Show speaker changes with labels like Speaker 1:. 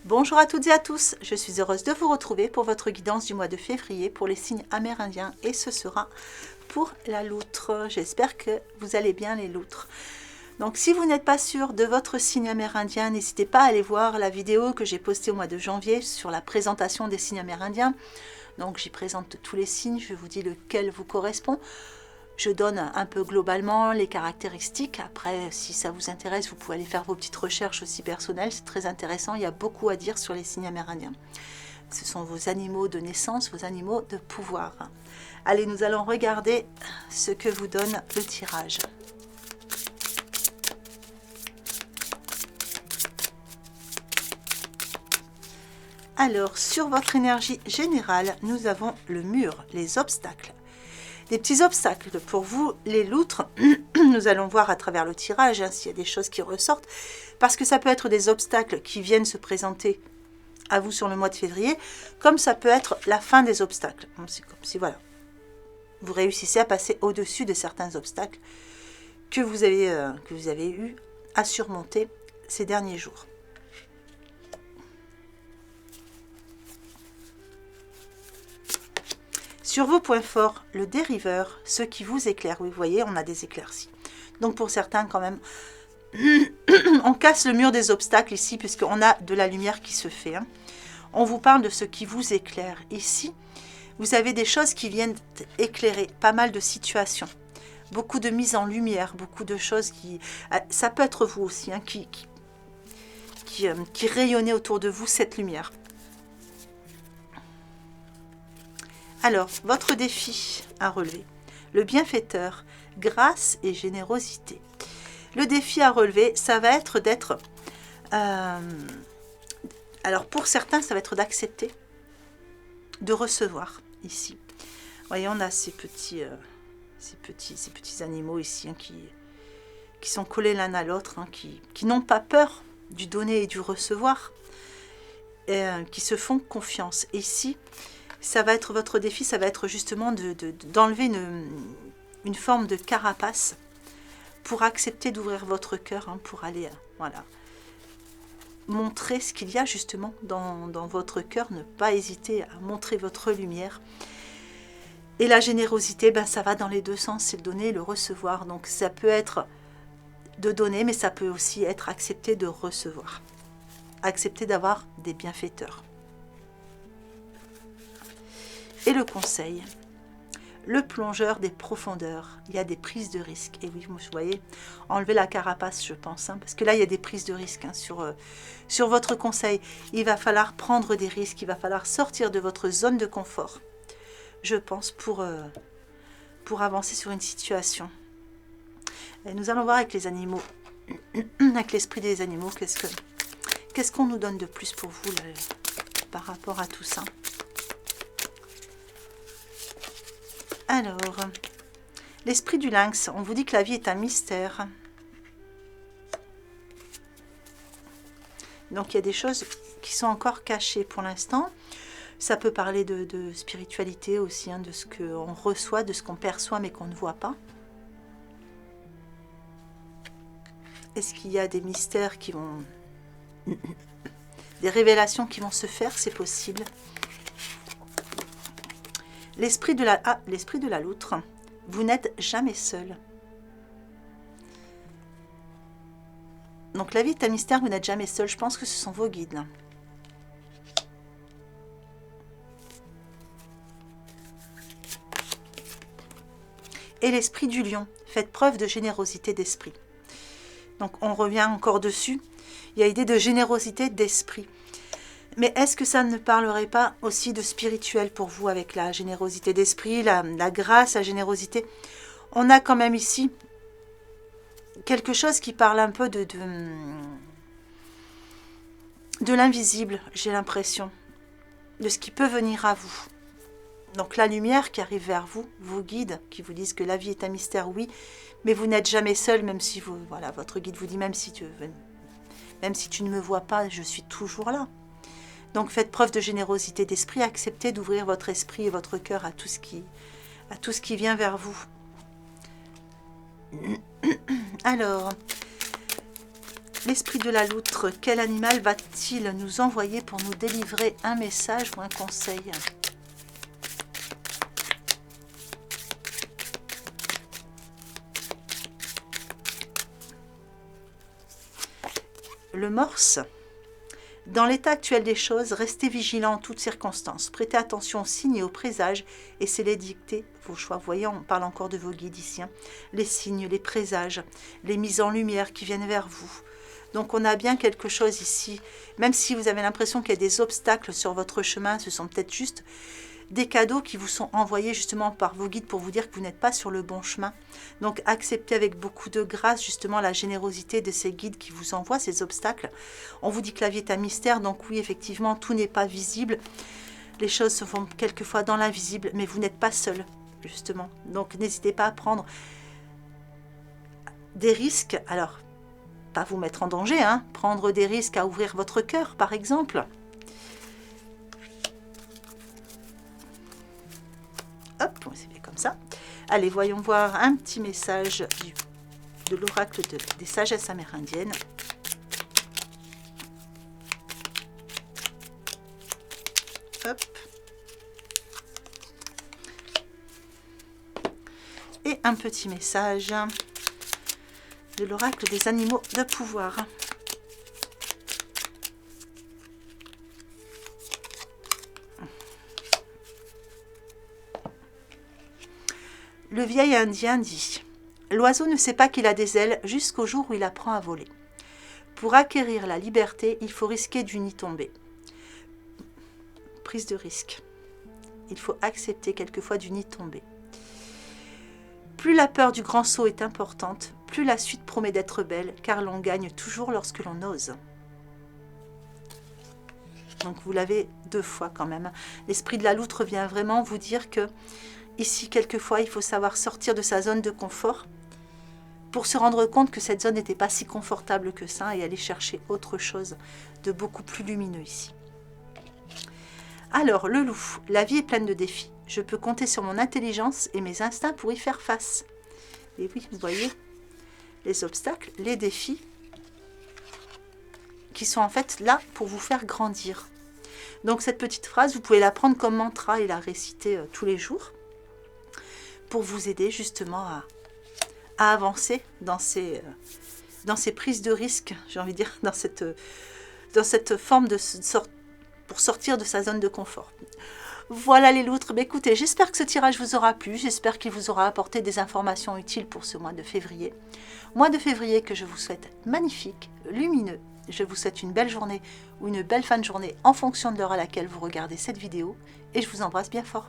Speaker 1: Bonjour à toutes et à tous, je suis heureuse de vous retrouver pour votre guidance du mois de février pour les signes amérindiens et ce sera pour la loutre. J'espère que vous allez bien les loutres. Donc si vous n'êtes pas sûr de votre signe amérindien, n'hésitez pas à aller voir la vidéo que j'ai postée au mois de janvier sur la présentation des signes amérindiens. Donc j'y présente tous les signes, je vous dis lequel vous correspond. Je donne un peu globalement les caractéristiques. Après, si ça vous intéresse, vous pouvez aller faire vos petites recherches aussi personnelles. C'est très intéressant. Il y a beaucoup à dire sur les signes amérindiens. Ce sont vos animaux de naissance, vos animaux de pouvoir. Allez, nous allons regarder ce que vous donne le tirage. Alors, sur votre énergie générale, nous avons le mur, les obstacles. Des petits obstacles pour vous, les loutres. Nous allons voir à travers le tirage s'il y a des choses qui ressortent, parce que ça peut être des obstacles qui viennent se présenter à vous sur le mois de février, comme ça peut être la fin des obstacles. C'est comme si voilà, vous réussissez à passer au-dessus de certains obstacles que vous avez eu à surmonter ces derniers jours. Sur vos points forts, le dériveur, ce qui vous éclaire. Oui, vous voyez, on a des éclaircies. Donc pour certains, quand même, on casse le mur des obstacles ici, puisqu'on a de la lumière qui se fait. On vous parle de ce qui vous éclaire. Ici, vous avez des choses qui viennent éclairer, pas mal de situations. Beaucoup de mise en lumière, beaucoup de choses qui... Ça peut être vous aussi, qui rayonnez autour de vous cette lumière. Alors, votre défi à relever, le bienfaiteur, grâce et générosité. Le défi à relever, ça va être d'être... alors, pour certains, ça va être d'accepter, de recevoir, ici. Vous voyez, on a ces petits animaux ici, qui sont collés l'un à l'autre, qui n'ont pas peur du donner et du recevoir, qui se font confiance. Et ici... ça va être votre défi, ça va être justement d'enlever une forme de carapace pour accepter d'ouvrir votre cœur, pour aller voilà, montrer ce qu'il y a justement dans votre cœur, ne pas hésiter à montrer votre lumière. Et la générosité, ça va dans les deux sens, c'est le donner et le recevoir. Donc ça peut être de donner, mais ça peut aussi être accepter de recevoir. Accepter d'avoir des bienfaiteurs. Et le conseil, le plongeur des profondeurs, il y a des prises de risques. Et oui, vous voyez, enlever la carapace, je pense, parce que là, il y a des prises de risques sur votre conseil. Il va falloir prendre des risques, il va falloir sortir de votre zone de confort, je pense, pour avancer sur une situation. Et nous allons voir avec les animaux, avec l'esprit des animaux, qu'est-ce qu'on nous donne de plus pour vous là, par rapport à tout ça. Alors, l'esprit du lynx, on vous dit que la vie est un mystère. Donc, il y a des choses qui sont encore cachées pour l'instant. Ça peut parler de spiritualité aussi, de ce qu'on reçoit, de ce qu'on perçoit mais qu'on ne voit pas. Est-ce qu'il y a des mystères qui vont... des révélations qui vont se faire? C'est possible. L'esprit de la loutre, vous n'êtes jamais seul. Donc la vie est un mystère, vous n'êtes jamais seul. Je pense que ce sont vos guides. Là. Et l'esprit du lion, faites preuve de générosité d'esprit. Donc on revient encore dessus. Il y a l'idée de générosité d'esprit. Mais est-ce que ça ne parlerait pas aussi de spirituel pour vous avec la générosité d'esprit, la grâce, la générosité? On a quand même ici quelque chose qui parle un peu de l'invisible, j'ai l'impression, de ce qui peut venir à vous. Donc la lumière qui arrive vers vous, vos guides qui vous disent que la vie est un mystère, oui, mais vous n'êtes jamais seul, même si votre guide vous dit même si tu ne me vois pas, je suis toujours là. Donc faites preuve de générosité d'esprit, acceptez d'ouvrir votre esprit et votre cœur à tout ce qui vient vers vous. Alors, L'esprit de la loutre, quel animal va-t-il nous envoyer pour nous délivrer un message ou un conseil? Le morse. Dans l'état actuel des choses, restez vigilant en toutes circonstances. Prêtez attention aux signes et aux présages et c'est les dicter vos choix. Vous voyez, on parle encore de vos guides ici. Hein. Les signes, les présages, les mises en lumière qui viennent vers vous. Donc on a bien quelque chose ici. Même si vous avez l'impression qu'il y a des obstacles sur votre chemin, ce sont peut-être juste des cadeaux qui vous sont envoyés justement par vos guides pour vous dire que vous n'êtes pas sur le bon chemin. Donc acceptez avec beaucoup de grâce justement la générosité de ces guides qui vous envoient ces obstacles. On vous dit que la vie est un mystère, donc oui, effectivement, tout n'est pas visible. Les choses se font quelquefois dans l'invisible, mais vous n'êtes pas seul, justement. Donc n'hésitez pas à prendre des risques. Alors, pas vous mettre en danger, hein, prendre des risques à ouvrir votre cœur, par exemple. Hop, c'est fait comme ça. Allez, voyons voir un petit message de l'oracle des sagesses amérindiennes. Hop. Et un petit message de l'oracle des animaux de pouvoir. Le vieil Indien dit « L'oiseau ne sait pas qu'il a des ailes jusqu'au jour où il apprend à voler. Pour acquérir la liberté, il faut risquer du nid tomber. » Prise de risque. Il faut accepter quelquefois du nid tomber. Plus la peur du grand saut est importante, plus la suite promet d'être belle, car l'on gagne toujours lorsque l'on ose. Donc vous l'avez 2 fois quand même. L'esprit de la loutre vient vraiment vous dire que ici, quelquefois, il faut savoir sortir de sa zone de confort pour se rendre compte que cette zone n'était pas si confortable que ça et aller chercher autre chose de beaucoup plus lumineux ici. Alors, le loup, la vie est pleine de défis. Je peux compter sur mon intelligence et mes instincts pour y faire face. Et oui, vous voyez, les obstacles, les défis qui sont en fait là pour vous faire grandir. Donc cette petite phrase, vous pouvez la prendre comme mantra et la réciter tous les jours pour vous aider justement à avancer dans ces prises de risque, j'ai envie de dire, dans cette forme pour sortir de sa zone de confort. Voilà les loutres. Mais écoutez, j'espère que ce tirage vous aura plu, j'espère qu'il vous aura apporté des informations utiles pour ce mois de février. Mois de février que je vous souhaite magnifique, lumineux. Je vous souhaite une belle journée ou une belle fin de journée en fonction de l'heure à laquelle vous regardez cette vidéo et je vous embrasse bien fort.